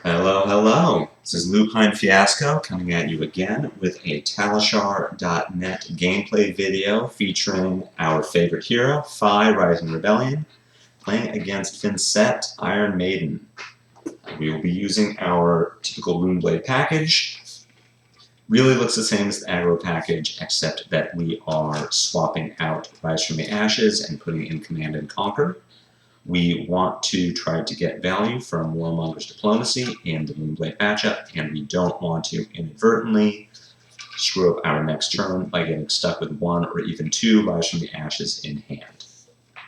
Hello, hello. This is Lupine Fiasco coming at you again with a Talishar.net gameplay video featuring our favorite hero, FaB Rising Rebellion, playing against Vynnset Iron Maiden. We will be using our typical Runeblade package. Really looks the same as the aggro package, except that we are swapping out Rise from the Ashes and putting in Command and Conquer. We want to try to get value from Warmonger's Diplomacy in the Moonblade matchup, and we don't want to inadvertently screw up our next turn by getting stuck with one or even two Rise from the Ashes in hand.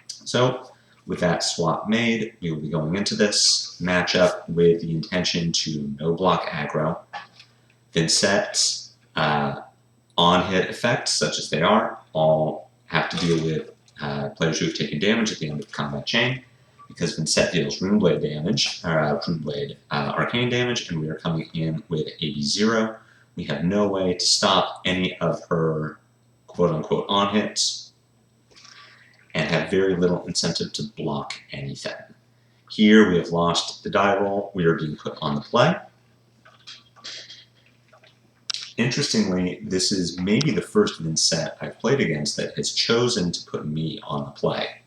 So, with that swap made, we will be going into this matchup with the intention to no-block aggro. Vynnset's on-hit effects, such as they are, all have to deal with players who have taken damage at the end of the combat chain, because Vynnset deals Runeblade damage, Runeblade arcane damage, and we are coming in with 80. We have no way to stop any of her quote-unquote on-hits, and have very little incentive to block anything. Here we have lost the die roll, we are being put on the play. Interestingly, this is maybe the first Vynnset I've played against that has chosen to put me on the play.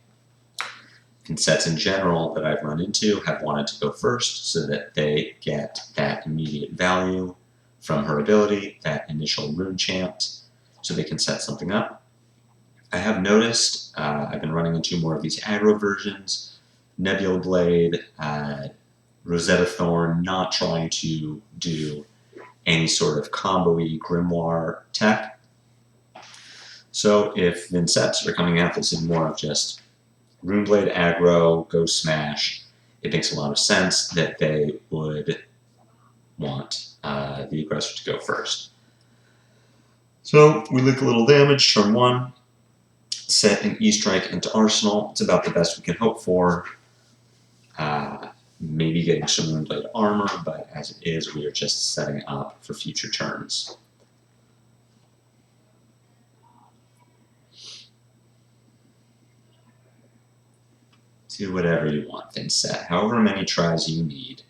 Vynnsets in general that I've run into have wanted to go first so that they get that immediate value from her ability, that initial rune chant, so they can set something up. I have noticed I've been running into more of these aggro versions, Nebula Blade, Rosetta Thorn, not trying to do any sort of combo-y grimoire tech. So if Vynnsets are coming at this in more of just Runeblade aggro, go smash, it makes a lot of sense that they would want the aggressor to go first. So we leak a little damage, turn one, set an E-Strike into Arsenal. It's about the best we can hope for. Maybe getting some Runeblade armor, but as it is, we are just setting up for future turns. Do whatever you want, Vynnset, however many tries you need.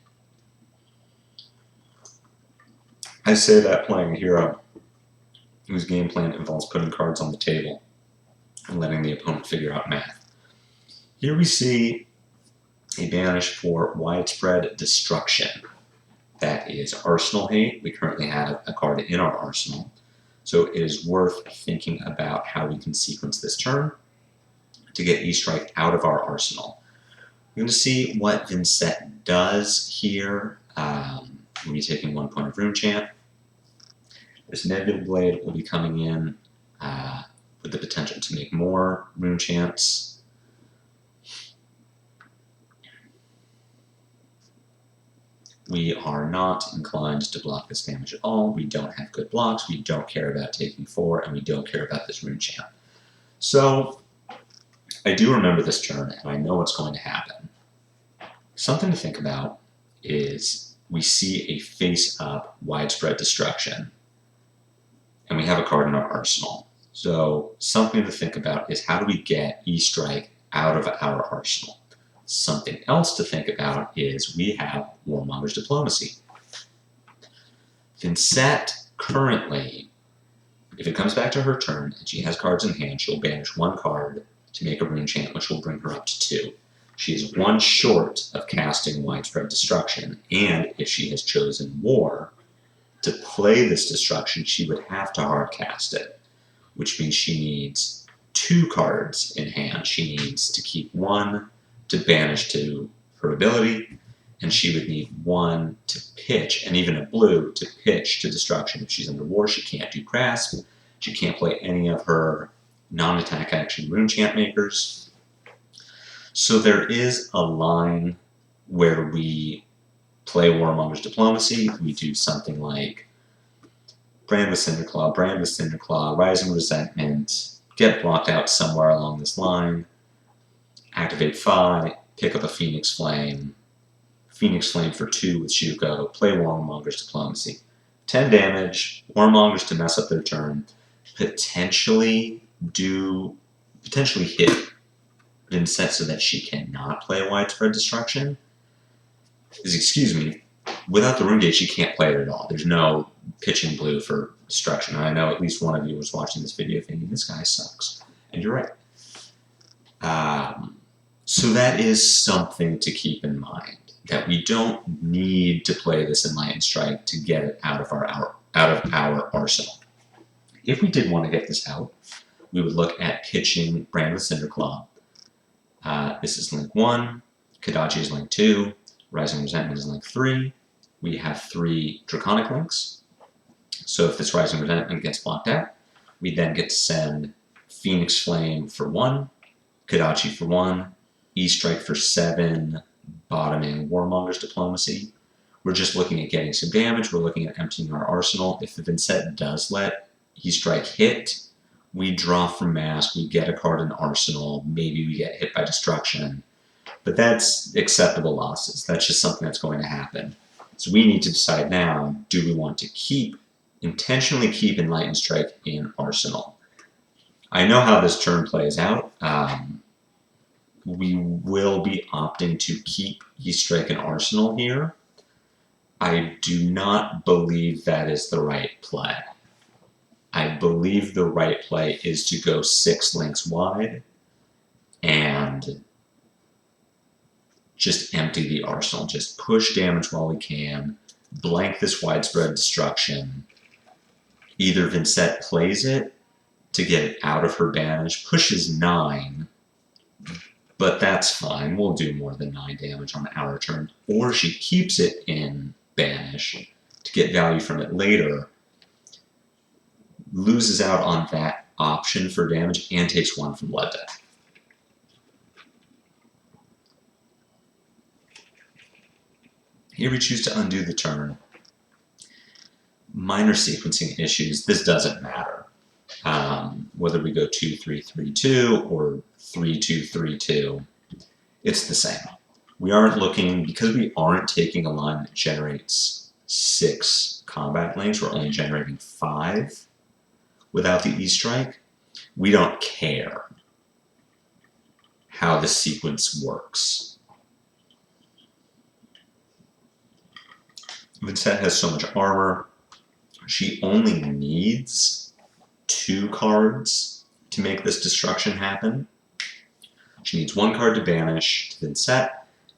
I say that playing a hero whose game plan involves putting cards on the table and letting the opponent figure out math. Here we see a banish for Widespread Destruction. That is Arsenal Hate. We currently have a card in our arsenal, so it is worth thinking about how we can sequence this turn to get E-Strike out of our arsenal. We're going to see what Vynnset does here. We'll be taking 1 point of Rune Chant. This Nebula Blade will be coming in with the potential to make more Rune Chants. We are not inclined to block this damage at all. We don't have good blocks, we don't care about taking 4, and we don't care about this Rune Chant. So, I do remember this turn, and I know what's going to happen. Something to think about is we see a face-up Widespread Destruction, and we have a card in our arsenal. So, something to think about is how do we get E-Strike out of our arsenal? Something else to think about is we have Warmonger's Diplomacy. Vynnset currently, if it comes back to her turn and she has cards in hand, she'll banish 1 card to make a Rune Chant, which will bring her up to 2. She is 1 short of casting Widespread Destruction, and if she has chosen War, to play this destruction, she would have to hard cast it, which means she needs 2 cards in hand. She needs to keep 1 to banish to her ability, and she would need 1 to pitch, and even a blue to pitch to destruction. If she's under War, she can't do Grasp, she can't play any of her non-attack action Rune Chant makers. So there is a line where we play Warmonger's Diplomacy. We do something like Brand with Cinderclaw, Rising Resentment, get blocked out somewhere along this line, activate FaB, pick up a Phoenix Flame for 2 with Shuko, play Warmonger's Diplomacy. 10 damage, Warmongers to mess up their turn, potentially hit Vynnset so that she cannot play Widespread Destruction. Excuse me, without the rune gauge, you can't play it at all. There's no pitching blue for destruction. And I know at least one of you was watching this video thinking, this guy sucks. And you're right. So that is something to keep in mind, that we don't need to play this Enlightened Strike to get it out of our arsenal. If we did want to get this out, we would look at pitching Brand with Cinderclaw. This is link 1, Kadachi is link 2, Rising Resentment is link 3. We have 3 Draconic links. So if this Rising Resentment gets blocked out, we then get to send Phoenix Flame for 1, Kadachi for 1, E-Strike for 7, bottoming Warmonger's Diplomacy. We're just looking at getting some damage. We're looking at emptying our arsenal. If the Vynnset does let E-Strike hit, we draw from Mask, we get a card in Arsenal, maybe we get hit by Destruction. But that's acceptable losses. That's just something that's going to happen. So we need to decide now, do we want to intentionally keep Enlightened Strike in Arsenal? I know how this turn plays out. We will be opting to keep E-Strike in Arsenal here. I do not believe that is the right play. I believe the right play is to go 6 links wide and just empty the arsenal. Just push damage while we can, blank this widespread destruction. Either Vynnset plays it to get it out of her banish, pushes 9, but that's fine. We'll do more than 9 damage on our turn. Or she keeps it in banish to get value from it later, loses out on that option for damage, and takes 1 from Blood Death. Here we choose to undo the turn. Minor sequencing issues, this doesn't matter. Whether we go 2-3-3-2 or 3-2-3-2, it's the same. We aren't looking, because we aren't taking a line that generates 6 combat links, we're only generating 5 without the E-Strike. We don't care how the sequence works. Vynnset has so much armor. She only needs 2 cards to make this destruction happen. She needs 1 card to banish to Vynnset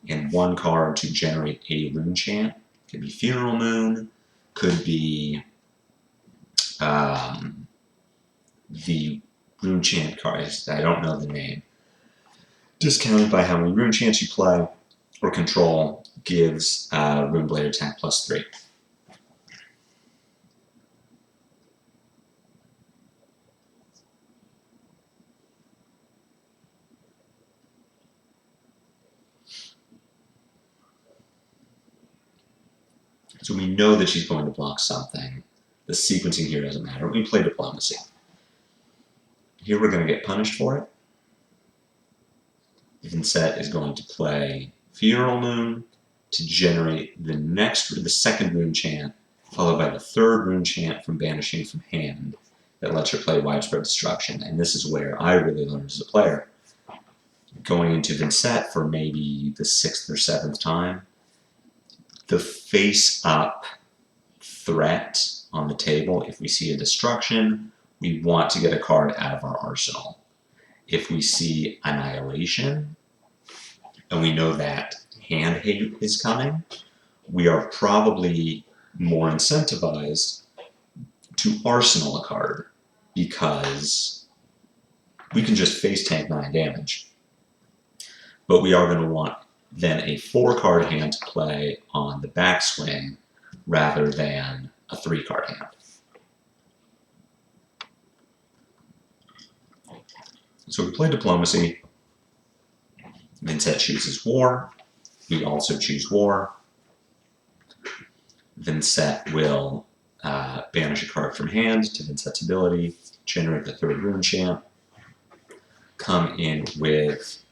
and 1 card to generate a rune chant. Could be Funeral Moon, could be the rune chant cards. I don't know the name. Discounted by how many rune chants you play or control gives Rune Blade attack +3. So we know that she's going to block something. The sequencing here doesn't matter. We play Diplomacy. Here we're going to get punished for it. Vynnset is going to play Funeral Moon to generate the second rune chant, followed by the 3rd rune chant from banishing from hand that lets her play Widespread Destruction. And this is where I really learned as a player. Going into Vynnset for maybe the 6th or 7th time, the face-up threat on the table, if we see a destruction, we want to get a card out of our arsenal. If we see Annihilation, and we know that hand hate is coming, we are probably more incentivized to arsenal a card, because we can just face tank 9 damage. But we are going to want then a 4-card hand to play on the backswing rather than a 3-card hand. So we play Diplomacy. Vynnset chooses War. We also choose War. Vynnset will banish a card from hand to Vynnset's ability, generate the 3rd rune chant, come in with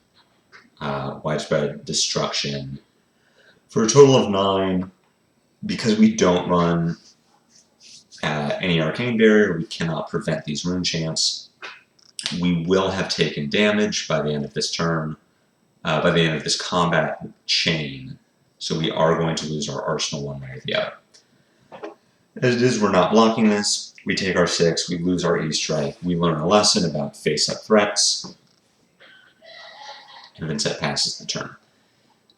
Widespread Destruction for a total of 9. Because we don't run any Arcane Barrier, we cannot prevent these rune chants. We will have taken damage by the end of this turn, by the end of this combat chain, So we are going to lose our arsenal one way or the other. As it is, we're not blocking this. We take our 6, we lose our E-strike, we learn a lesson about face-up threats, and Vynnset passes the turn.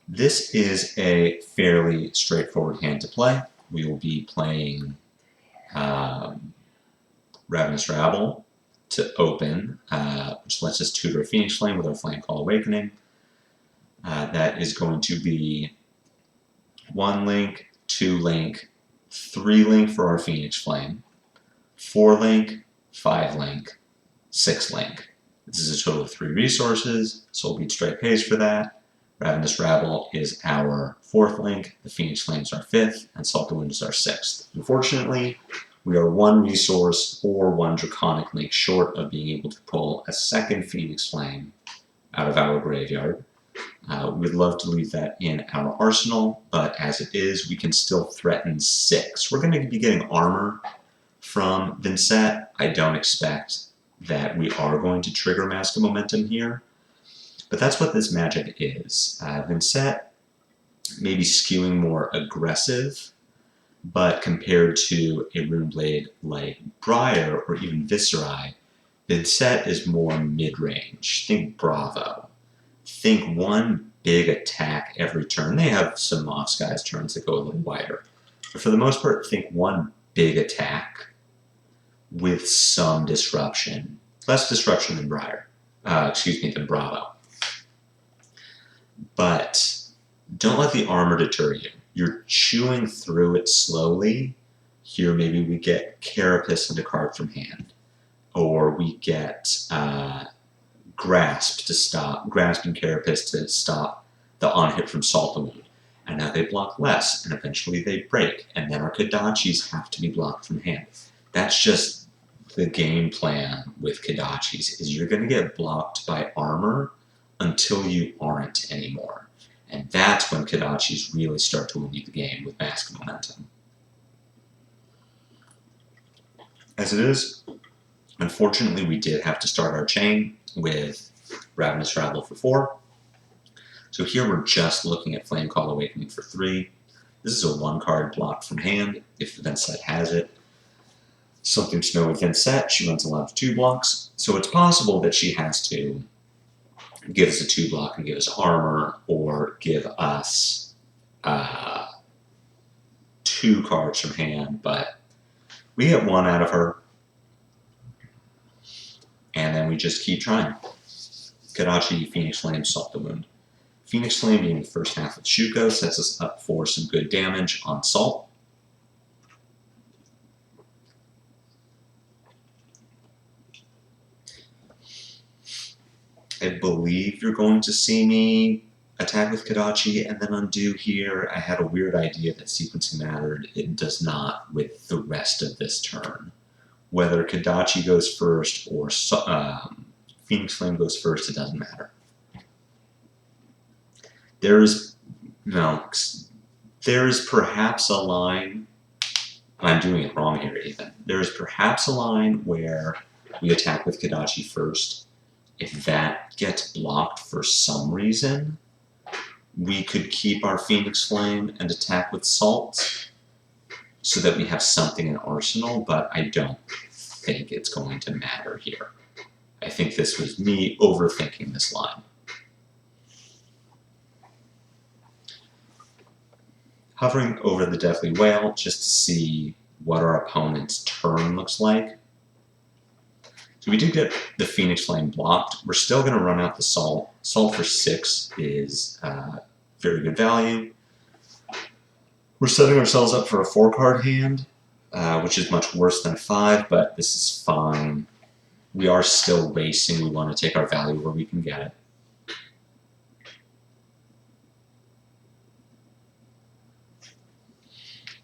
This is a fairly straightforward hand to play. We will be playing Ravenous Rabble to open, which lets us tutor a Phoenix Flame with our Flame Call Awakening. That is going to be 1 link, 2 link, 3 link for our Phoenix Flame, 4 link, 5 link, 6 link. This is a total of 3 resources. Soulbeat Strike pays for that. Ravenous Rabble is our 4th link, the Phoenix Flame is our 5th, and Salt the Wind is our 6th. Unfortunately, we are 1 resource or 1 Draconic link short of being able to pull a 2nd Phoenix Flame out of our graveyard. We would love to leave that in our arsenal, but as it is, we can still threaten 6. We're going to be getting armor from Vynnset. I don't expect that we are going to trigger Mask of Momentum here, but that's what this magic is. Vynnset may be skewing more aggressive, but compared to a Runeblade like Briar or even Viscerai, Vynnset is more mid-range. Think Bravo. Think 1 big attack every turn. They have some Moss Guys turns that go a little wider. But for the most part, think 1 big attack with some disruption. Less disruption than Briar. Than Bravo. But don't let the armor deter you. You're chewing through it slowly. Here maybe we get Carapace into card from hand. Or we get Grasp and Carapace to stop the on-hit from Salt the Wind. And now they block less, and eventually they break. And then our Kodachis have to be blocked from hand. That's just the game plan with Kodachis, is you're going to get blocked by armor until you aren't anymore. And that's when Kodachis really start to win you the game with Mask of Momentum. As it is, unfortunately, we did have to start our chain with Ravenous Rabble for 4. So here we're just looking at Flame Call Awakening for 3. This is a 1-card block from hand, if Vynnset has it. Something to know with Vynnset, she runs a lot of 2 blocks, so it's possible that she has to give us a 2 block and give us armor, or give us 2 cards from hand, but we get 1 out of her, and then we just keep trying. Kodachi, Phoenix Flame, Salt the Wound. Phoenix Flame being the first half of Shuko sets us up for some good damage on Salt. I believe you're going to see me attack with Kodachi and then undo here. I had a weird idea that sequencing mattered. It does not with the rest of this turn. Whether Kodachi goes first or Phoenix Flame goes first, it doesn't matter. There is perhaps a line, I'm doing it wrong here even, there is perhaps a line where we attack with Kodachi first. If that gets blocked for some reason, we could keep our Phoenix Flame and attack with Salt so that we have something in arsenal, but I don't think it's going to matter here. I think this was me overthinking this line. Hovering over the Deathly Whale just to see what our opponent's turn looks like. So we do get the Phoenix Flame blocked. We're still going to run out the Salt. Salt for 6 is very good value. We're setting ourselves up for a 4-card hand, which is much worse than 5, but this is fine. We are still racing. We want to take our value where we can get it.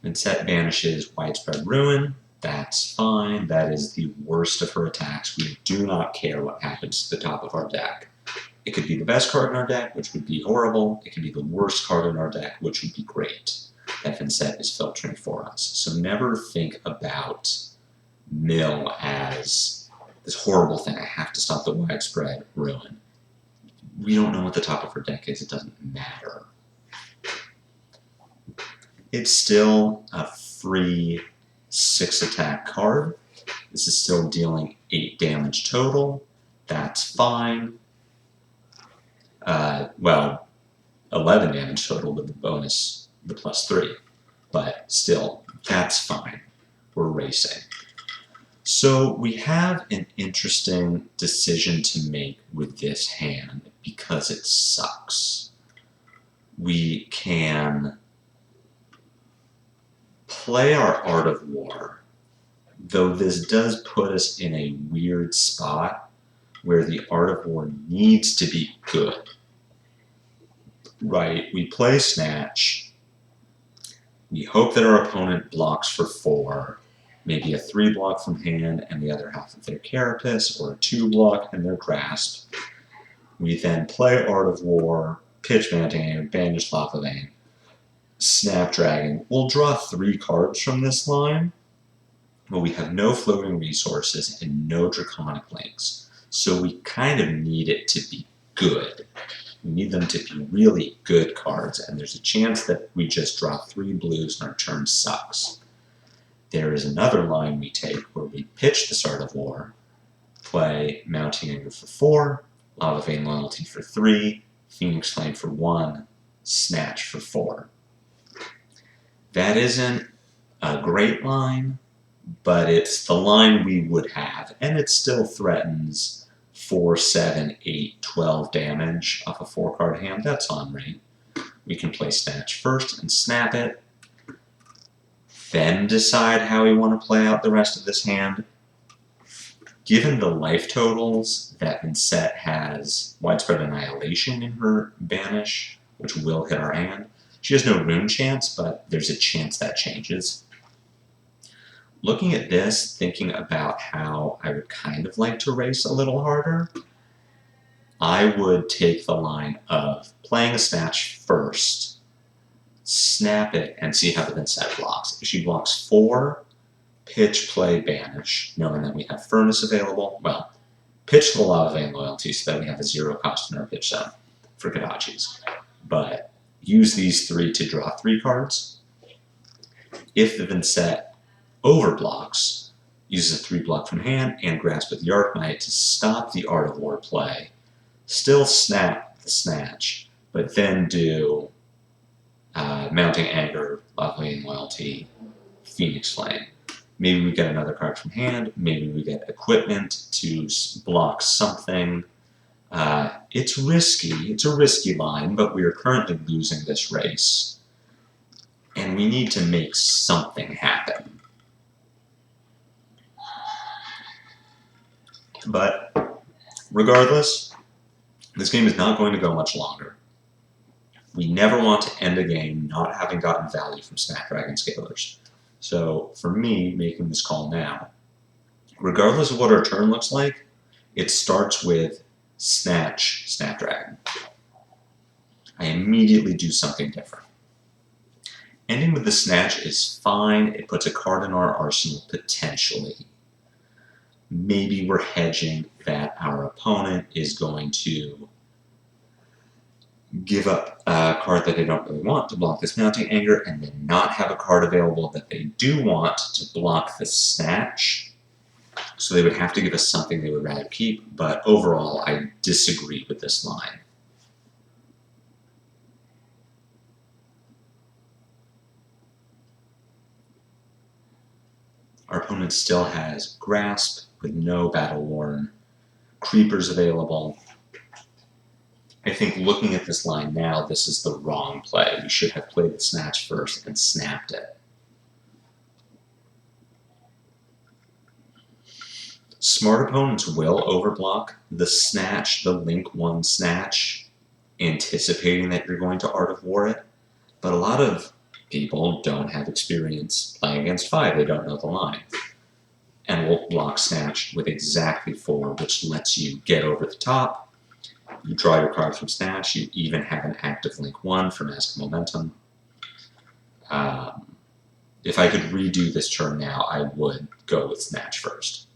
Vynnset banishes Widespread Ruin. That's fine. That is the worst of her attacks. We do not care what happens to the top of our deck. It could be the best card in our deck, which would be horrible. It could be the worst card in our deck, which would be great. That Vynnset is filtering for us. So never think about Mill as this horrible thing. I have to stop the Widespread Ruin. We don't know what the top of her deck is. It doesn't matter. It's still a free 6 attack card. This is still dealing 8 damage total. That's fine. Well, 11 damage total with the bonus, the +3. But still, that's fine. We're racing. So we have an interesting decision to make with this hand because it sucks. We can play our Art of War, though this does put us in a weird spot where the Art of War needs to be good. Right, we play Snatch. We hope that our opponent blocks for 4, maybe a 3 block from hand and the other half of their Carapace, or a 2 block and their Grasp. We then play Art of War, pitch Mounting Anger, Banish Lava Vein, Snapdragon. We'll draw 3 cards from this line, but we have no floating resources and no Draconic Links. So we kind of need it to be good. We need them to be really good cards, and there's a chance that we just draw 3 blues and our turn sucks. There is another line we take where we pitch this Art of War, play Mounting Anger for 4, Lava Vein Loyalty for 3, Phoenix Flame for 1, Snatch for 4. That isn't a great line, but it's the line we would have, and it still threatens 4, 7, 8, 12 damage off a 4-card hand. That's on rate. We can play Snatch first and snap it, then decide how we want to play out the rest of this hand. Given the life totals that Vynnset has Widespread Annihilation in her Banish, which will hit our hand, she has no rune chance, but there's a chance that changes. Looking at this, thinking about how I would kind of like to race a little harder, I would take the line of playing a Snatch first, snap it, and see how the Vynnset blocks. If she blocks 4, pitch, play, Banish, knowing that we have Furnace available. Well, pitch the Lava Vein Loyalty so that we have a 0 cost in our pitch zone for Kodachis. But use these 3 to draw 3 cards. If the Vynnset overblocks, uses a 3 block from hand and Grasp with the Arknight to stop the Art of War play, still snap the Snatch, but then do Mounting Anger, Lava Vein Loyalty, Phoenix Flame. Maybe we get another card from hand, maybe we get equipment to block something. It's risky, it's a risky line, but we are currently losing this race. And we need to make something happen. But regardless, this game is not going to go much longer. We never want to end a game not having gotten value from Snapdragon Scalers. So for me, making this call now, regardless of what our turn looks like, it starts with Snatch Snapdragon. I immediately do something different. Ending with the Snatch is fine. It puts a card in our arsenal, potentially. Maybe we're hedging that our opponent is going to give up a card that they don't really want to block this Mounting Anger, and then not have a card available that they do want to block the Snatch. So they would have to give us something they would rather keep, but overall I disagree with this line. Our opponent still has Grasp with no Battle-Worn creepers available. I think looking at this line now, this is the wrong play. We should have played the Snatch first and snapped it. Smart opponents will overblock the Snatch, the Link 1 Snatch, anticipating that you're going to Art of War it, but a lot of people don't have experience playing against FaB, they don't know the line. And will block Snatch with exactly 4, which lets you get over the top. You draw your card from Snatch, you even have an active Link 1 for Mask Momentum. If I could redo this turn now, I would go with Snatch first.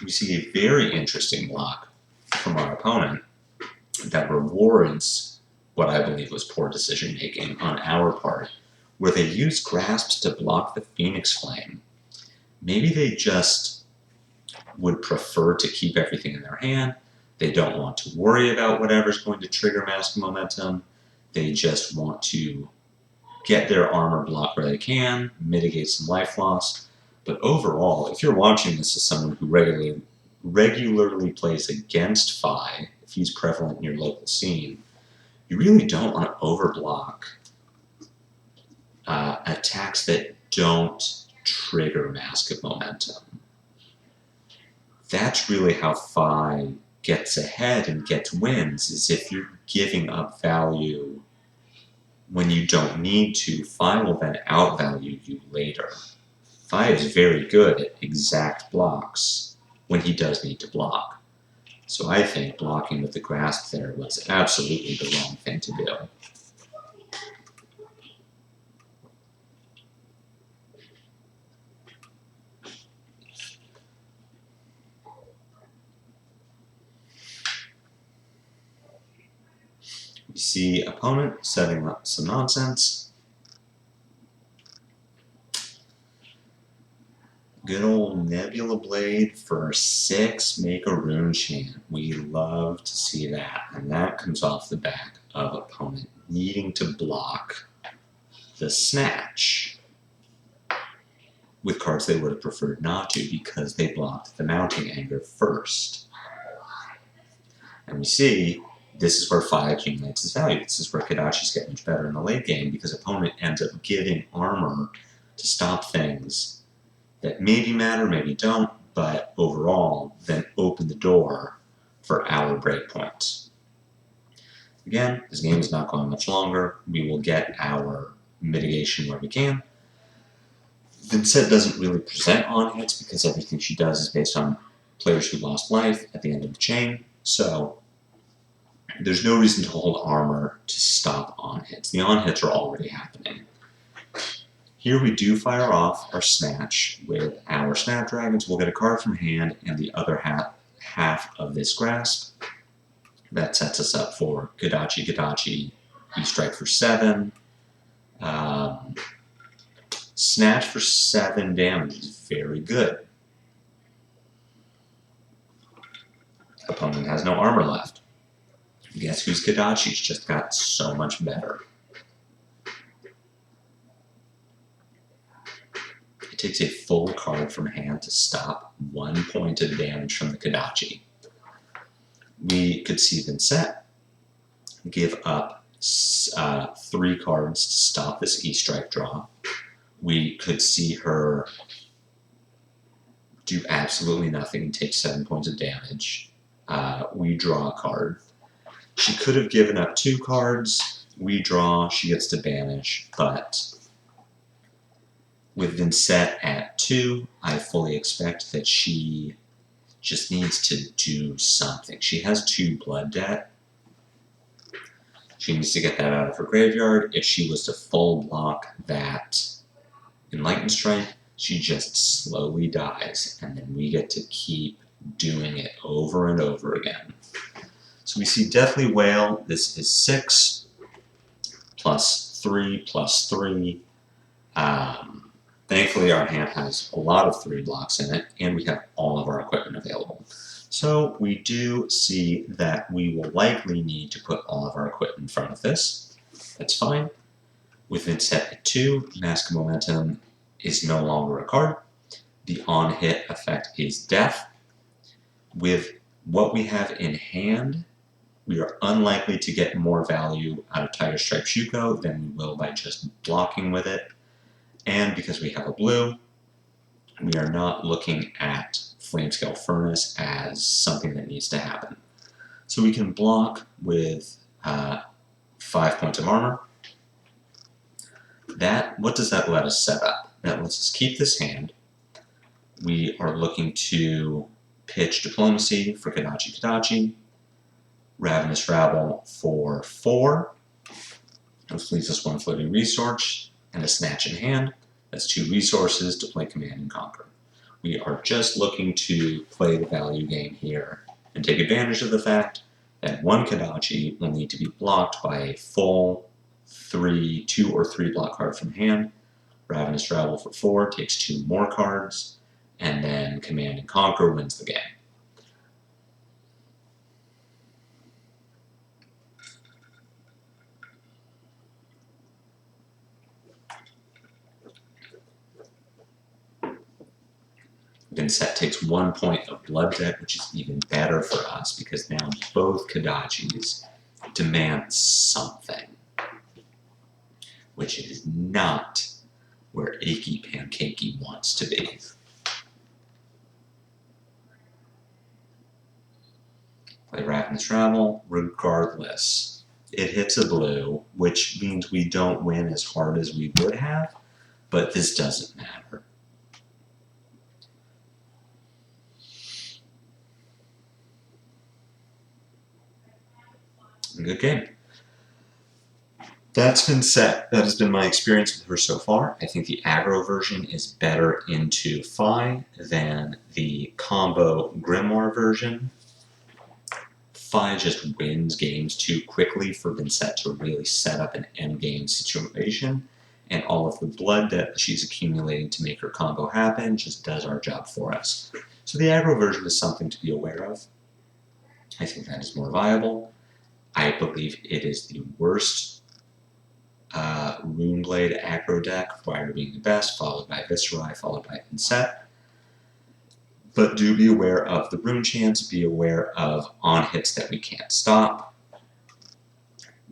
We see a very interesting block from our opponent that rewards what I believe was poor decision making on our part, where they used grasps to block the Phoenix Flame. Maybe they just would prefer to keep everything in their hand. They don't want to worry about whatever's going to trigger Mask of Momentum. They just want to get their armor blocked where they can, mitigate some life loss. But overall, if you're watching this as someone who regularly plays against FaB, if he's prevalent in your local scene, you really don't want to overblock attacks that don't trigger Mask of Momentum. That's really how FaB gets ahead and gets wins, is if you're giving up value when you don't need to. FaB will then outvalue you later. FaB is very good at exact blocks when he does need to block. So I think blocking with the grasp there was absolutely the wrong thing to do. We see opponent setting up some nonsense. Good old Nebula Blade for 6, make a rune chant. We love to see that, and that comes off the back of opponent needing to block the Snatch with cards they would have preferred not to because they blocked the Mounting Anger first. And we see this is where FaB accumulates his value. This is where Kodachi's get much better in the late game because opponent ends up giving armor to stop things that maybe matter, maybe don't, but overall then open the door for our breakpoints. Again, this game is not going much longer. We will get our mitigation where we can. Vynnset doesn't really present on hits because everything she does is based on players who lost life at the end of the chain. So there's no reason to hold armor to stop on hits. The on hits are already happening. Here we do fire off our Snatch with our Snapdragons. We'll get a card from hand and the other half of this grasp. That sets us up for Kodachi, E-Strike for 7. Snatch for 7 damage is very good. Opponent has no armor left. Guess whose Kodachi's just got so much better. It takes a full card from hand to stop 1 point of damage from the Kodachi. We could see Vynnset give up 3 cards to stop this E-Strike draw. We could see her do absolutely nothing and take 7 points of damage. We draw a card. She could have given up 2 cards. We draw, she gets to banish, but with Vynnset at 2, I fully expect that she just needs to do something. She has 2 blood debt. She needs to get that out of her graveyard. If she was to full block that Enlightened Strike, she just slowly dies, and then we get to keep doing it over and over again. So we see Deathly Wail. This is 6 plus 3 plus 3. Thankfully, our hand has a lot of 3 blocks in it, and we have all of our equipment available. So we do see that we will likely need to put all of our equipment in front of this. That's fine. With Vynnset at 2, Mask of Momentum is no longer a card. The on-hit effect is death. With what we have in hand, we are unlikely to get more value out of Tiger Stripe Shuko than we will by just blocking with it. And because we have a blue, we are not looking at Flamescale Furnace as something that needs to happen. So we can block with 5 points of armor. What does that let us set up? That lets us keep this hand. We are looking to pitch Diplomacy for Kodachi, Ravenous Rabble for 4. This leaves us 1 floating resource and a Snatch in hand. That's 2 resources to play Command and Conquer. We are just looking to play the value game here and take advantage of the fact Then one Kodachi will need to be blocked by a full 2 or 3 block card from hand. Ravenous Travel for 4 takes 2 more cards, and then Command and Conquer wins the game. Vynnset takes 1 point of blood debt, which is even better for us because now both Kodachis demand something, which is not where Achy Pancakey wants to be. Play Ravenous Travel, regardless. It hits a blue, which means we don't win as hard as we would have, but this doesn't matter. Good game. That's Vynnset. That has been my experience with her so far. I think the aggro version is better into FaB than the combo Grimoire version. FaB just wins games too quickly for Vynnset to really set up an endgame situation, and all of the blood that she's accumulating to make her combo happen just does our job for us. So the aggro version is something to be aware of. I think that is more viable. I believe it is the worst Runeblade aggro deck, Fire being the best, followed by Viscerai, followed by Vynnset. But do be aware of the rune chance, be aware of on hits that we can't stop.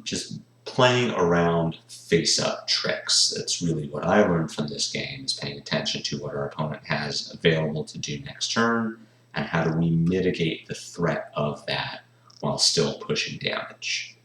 Just playing around face-up tricks. That's really what I learned from this game, is paying attention to what our opponent has available to do next turn, and how do we mitigate the threat of that while still pushing damage.